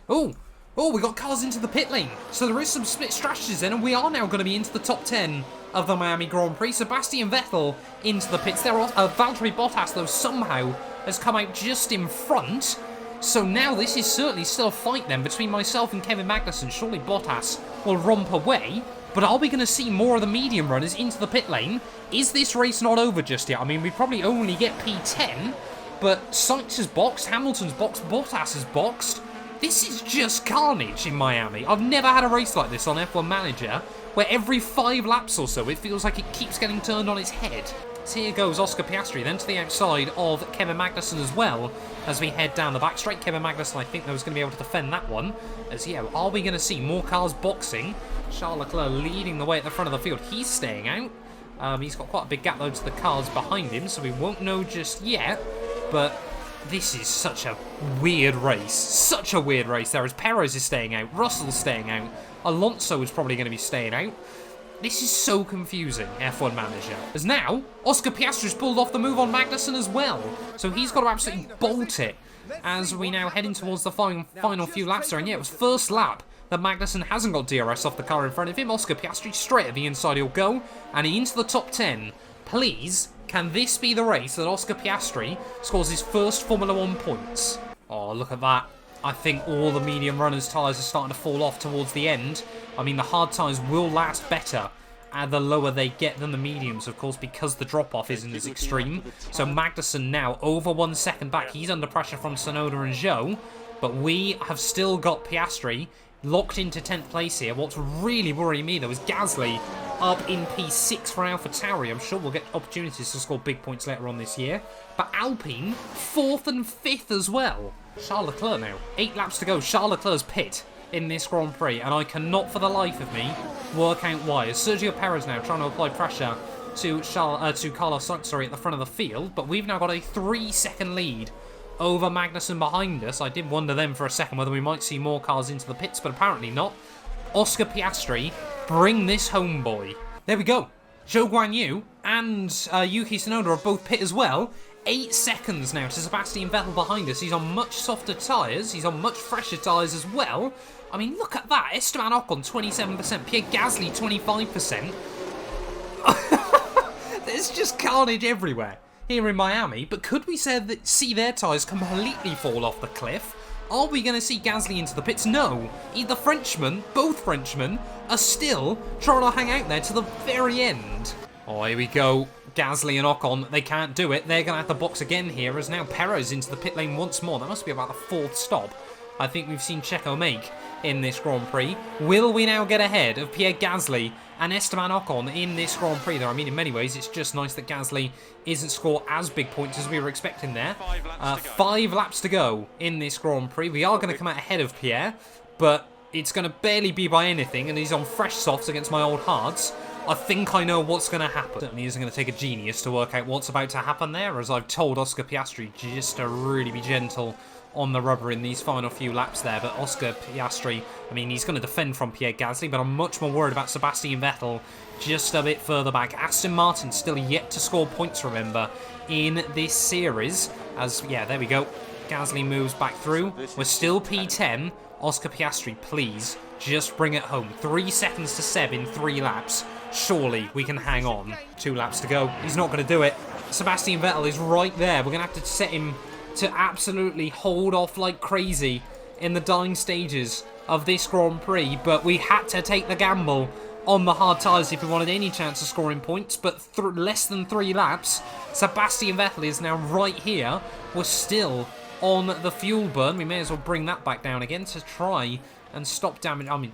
Oh, we got cars into the pit lane. So there is some split strategies then, and we are now going to be into the top 10 of the Miami Grand Prix. Sebastian Vettel into the pits there. Valtteri Bottas, though, somehow has come out just in front. So now this is certainly still a fight then between myself and Kevin Magnussen. Surely Bottas will romp away. But are we going to see more of the medium runners into the pit lane? Is this race not over just yet? I mean, we probably only get P10. But Sainz has boxed, Hamilton's boxed, Bottas has boxed. This is just carnage in Miami. I've never had a race like this on F1 Manager, where every 5 laps or so it feels like it keeps getting turned on its head. So here goes Oscar Piastri then to the outside of Kevin Magnussen as well as we head down the back straight. Kevin Magnussen, I think, was going to be able to defend that one. As, yeah, are we going to see more cars boxing? Charles Leclerc leading the way at the front of the field. He's staying out. He's got quite a big gap though to the cars behind him, so we won't know just yet. But this is such a weird race. Such a weird race. There is Perez is staying out. Russell's staying out. Alonso is probably going to be staying out. This is so confusing, F1 Manager. As now, Oscar Piastri's pulled off the move on Magnussen as well. So he's got to absolutely bolt it as we now head in towards the final few laps there. And yeah, it was first lap. that Magnussen hasn't got DRS off the car in front of him. Oscar Piastri straight at the inside he'll go, and into the top 10. Please, can this be the race that Oscar Piastri scores his first Formula 1 points? Oh, look at that. I think all the medium runners' tyres are starting to fall off towards the end. I mean, the hard tyres will last better the lower they get than the mediums, of course, because the drop-off isn't as extreme. So Magnussen now over 1 second back. He's under pressure from Tsunoda and Zhou, but we have still got Piastri locked into 10th place here. What's really worrying me, though, is Gasly up in P6 for AlphaTauri. I'm sure we'll get opportunities to score big points later on this year. But Alpine, 4th and 5th as well. Charles Leclerc now. 8 laps to go. Charles Leclerc's pit in this Grand Prix, and I cannot for the life of me work out why. Sergio Perez now trying to apply pressure to Carlos Sainz, at the front of the field, but we've now got a 3-second lead over Magnussen behind us. I did wonder then for a second whether we might see more cars into the pits, but apparently not. Oscar Piastri, bring this home, boy. There we go. Zhou Guanyu and Yuki Tsunoda are both pit as well. 8 seconds now to Sebastian Vettel behind us. He's on much softer tyres. He's on much fresher tyres as well. I mean, look at that. Esteban Ocon, 27%. Pierre Gasly, 25%. There's just carnage everywhere here in Miami. But could we see their tyres completely fall off the cliff? Are we going to see Gasly into the pits? No. The Frenchmen, both Frenchmen, are still trying to hang out there to the very end. Oh, here we go. Gasly and Ocon, they can't do it. They're going to have to box again here, as now Perez into the pit lane once more. That must be about the 4th stop I think we've seen Checo make in this Grand Prix. Will we now get ahead of Pierre Gasly and Esteban Ocon in this Grand Prix there? I mean, in many ways, it's just nice that Gasly isn't score as big points as we were expecting there. 5 laps to go in this Grand Prix. We are going to come out ahead of Pierre, but it's going to barely be by anything, and he's on fresh softs against my old hards. I think I know what's going to happen. Certainly isn't going to take a genius to work out what's about to happen there, as I've told Oscar Piastri just to really be gentle on the rubber in these final few laps there. But Oscar Piastri, I mean, he's going to defend from Pierre Gasly, but I'm much more worried about Sebastian Vettel just a bit further back. Aston Martin still yet to score points, remember, in this series. As, yeah, there we go. Gasly moves back through. We're still P10. Oscar Piastri, please, just bring it home. 3 seconds to Seb in 3 laps. Surely we can hang on. 2 laps to go. He's not going to do it. Sebastian Vettel is right there. We're going to have to set him to absolutely hold off like crazy in the dying stages of this Grand Prix. But we had to take the gamble on the hard tyres if we wanted any chance of scoring points. But less than 3 laps, Sebastian Vettel is now right here. We're still on the fuel burn. We may as well bring that back down again to try and stop damage. I mean,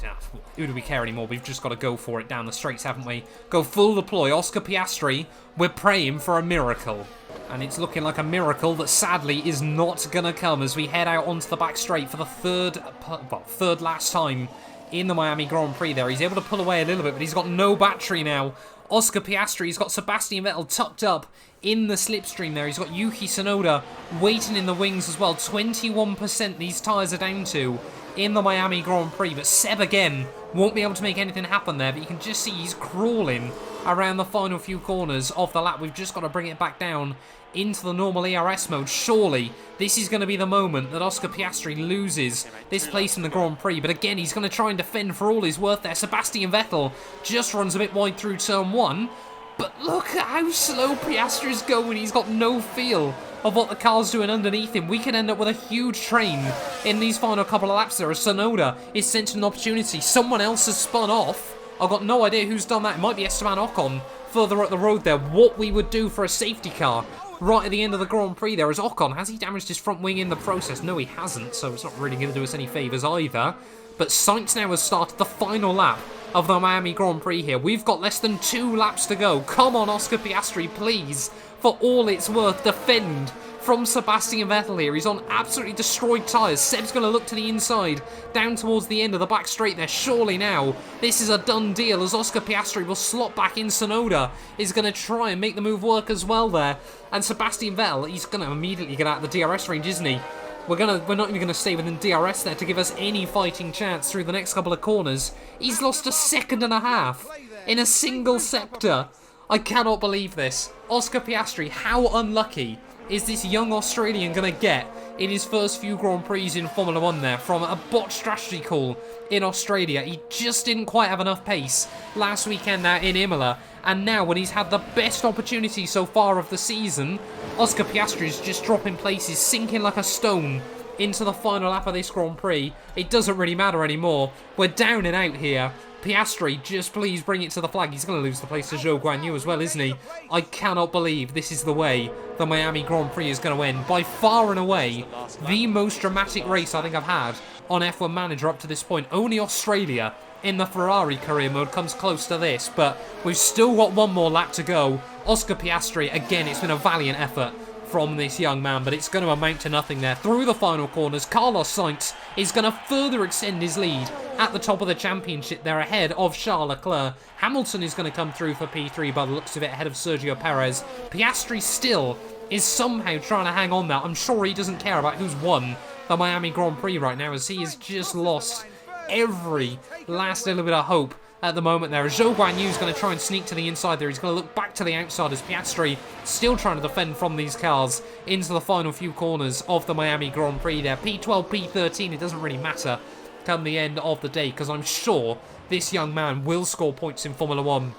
who do we care anymore? We've just got to go for it down the straights, haven't we? Go full deploy. Oscar Piastri, we're praying for a miracle. And it's looking like a miracle that sadly is not going to come as we head out onto the back straight for the third last time in the Miami Grand Prix there. He's able to pull away a little bit, but he's got no battery now. Oscar Piastri, he's got Sebastian Vettel tucked up in the slipstream there. He's got Yuki Tsunoda waiting in the wings as well. 21% these tyres are down to in the Miami Grand Prix, but Seb again won't be able to make anything happen there, but you can just see he's crawling around the final few corners of the lap. We've just got to bring it back down into the normal ERS mode. Surely this is going to be the moment that Oscar Piastri loses this place in the Grand Prix, but again he's going to try and defend for all he's worth there. Sebastian Vettel just runs a bit wide through turn 1, but look at how slow Piastri is going. He's got no feel of what the car's doing underneath him. We can end up with a huge train in these final couple of laps there as Tsunoda is sent to an opportunity. Someone else has spun off. I've got no idea who's done that. It might be Esteban Ocon further up the road there. What we would do for a safety car right at the end of the Grand Prix there is Ocon. Has he damaged his front wing in the process? No, he hasn't, so it's not really going to do us any favours either. But Sainz now has started the final lap of the Miami Grand Prix here. We've got less than 2 laps to go. Come on, Oscar Piastri, please. For all it's worth, defend from Sebastian Vettel here. He's on absolutely destroyed tyres. Seb's going to look to the inside, down towards the end of the back straight there. Surely now, this is a done deal as Oscar Piastri will slot back in. Tsunoda is going to try and make the move work as well there. And Sebastian Vettel, he's going to immediately get out of the DRS range, isn't he? We're not even going to stay within DRS there to give us any fighting chance through the next couple of corners. He's lost 1.5 seconds in a single sector. I cannot believe this. Oscar Piastri, how unlucky is this young Australian going to get in his first few Grand Prix in Formula 1 there from a bot strategy call in Australia. He just didn't quite have enough pace last weekend there in Imola. And now when he's had the best opportunity so far of the season, Oscar Piastri is just dropping places, sinking like a stone into the final lap of this Grand Prix. It doesn't really matter anymore. We're down and out here. Piastri, just please bring it to the flag. He's going to lose the place to Zhou Guanyu as well, isn't he? I cannot believe this is the way the Miami Grand Prix is going to end. By far and away, the most dramatic race I think I've had on F1 Manager up to this point. Only Australia in the Ferrari career mode comes close to this, but we've still got one more lap to go. Oscar Piastri, again, it's been a valiant effort from this young man, but it's going to amount to nothing there. Through the final corners, Carlos Sainz is going to further extend his lead at the top of the championship. They're ahead of Charles Leclerc. Hamilton is going to come through for P3 by the looks of it, ahead of Sergio Perez. Piastri still is somehow trying to hang on there. I'm sure he doesn't care about who's won the Miami Grand Prix right now, as he has just lost every last little bit of hope at the moment there. Zhou Guanyu is going to try and sneak to the inside there. He's going to look back to the outside as Piastri still trying to defend from these cars into the final few corners of the Miami Grand Prix there. P12, P13, it doesn't really matter come the end of the day, because I'm sure this young man will score points in Formula 1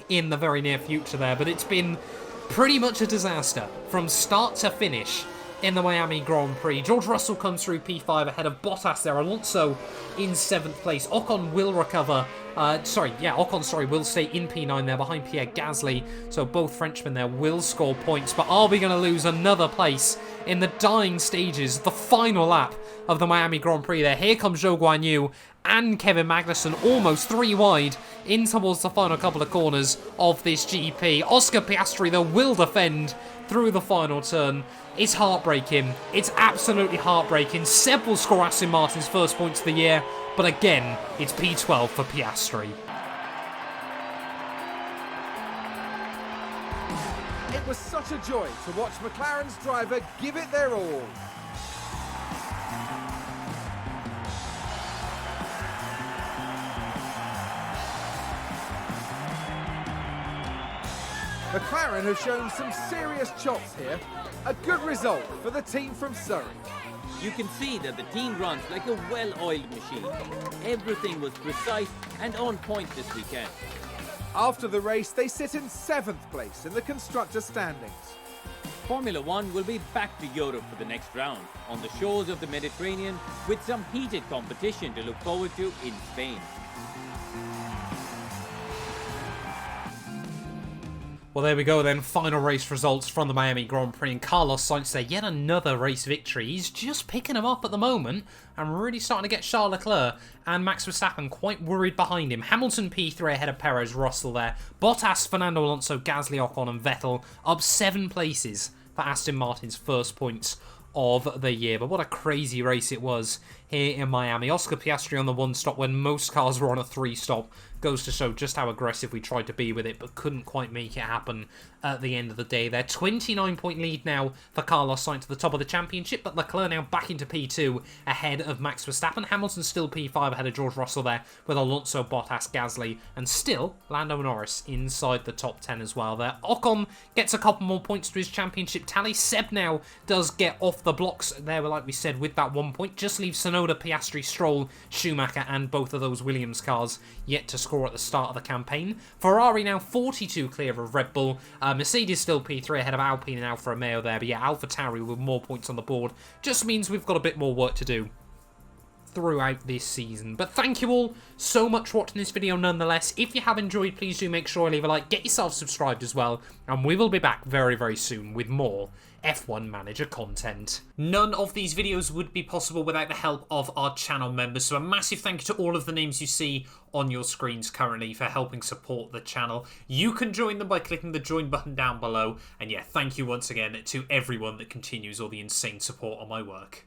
in the very near future there. But it's been pretty much a disaster from start to finish in the Miami Grand Prix. George Russell comes through P5 ahead of Bottas there. Alonso in 7th place. Ocon will recover. Ocon will stay in P9 there behind Pierre Gasly. So both Frenchmen there will score points. But are we going to lose another place in the dying stages, the final lap of the Miami Grand Prix there? Here comes Zhou Guanyu and Kevin Magnussen almost 3 wide in towards the final couple of corners of this GP. Oscar Piastri though will defend through the final turn. It's heartbreaking. It's absolutely heartbreaking. Seb will score Aston Martin's first points of the year, but again, it's P12 for Piastri. It was such a joy to watch McLaren's driver give it their all. McLaren have shown some serious chops here. A good result for the team from Surrey. You can see that the team runs like a well-oiled machine. Everything was precise and on point this weekend. After the race, they sit in 7th place in the constructor standings. Formula 1 will be back to Europe for the next round, on the shores of the Mediterranean, with some heated competition to look forward to in Spain. Well, there we go then. Final race results from the Miami Grand Prix. And Carlos Sainz there, yet another race victory. He's just picking them up at the moment and really starting to get Charles Leclerc and Max Verstappen quite worried behind him. Hamilton P3 ahead of Perez, Russell there. Bottas, Fernando Alonso, Gasly, Ocon and Vettel up 7 places for Aston Martin's first points of the year. But what a crazy race it was here in Miami. Oscar Piastri on the 1 stop when most cars were on a 3 stop. Goes to show just how aggressive we tried to be with it, but couldn't quite make it happen at the end of the day there. 29-point lead now for Carlos Sainz to the top of the championship, but Leclerc now back into P2 ahead of Max Verstappen. Hamilton still P5 ahead of George Russell there, with Alonso, Bottas, Gasly, and still Lando Norris inside the top 10 as well there. Ocon gets a couple more points to his championship tally. Seb now does get off the blocks there, like we said, with that 1 point. Just leaves Tsunoda, Piastri, Stroll, Schumacher, and both of those Williams cars yet to score at the start of the campaign. Ferrari now 42 clear of Red Bull. Mercedes still P3 ahead of Alpine and Alfa Romeo there. But yeah, AlphaTauri with more points on the board just means we've got a bit more work to do throughout this season. But thank you all so much for watching this video nonetheless. If you have enjoyed, please do make sure to leave a like, get yourself subscribed as well, and we will be back very, very soon with more F1 Manager content. None of these videos would be possible without the help of our channel members, so a massive thank you to all of the names you see on your screens currently for helping support the channel. You can join them by clicking the join button down below, and yeah, thank you once again to everyone that continues all the insane support on my work.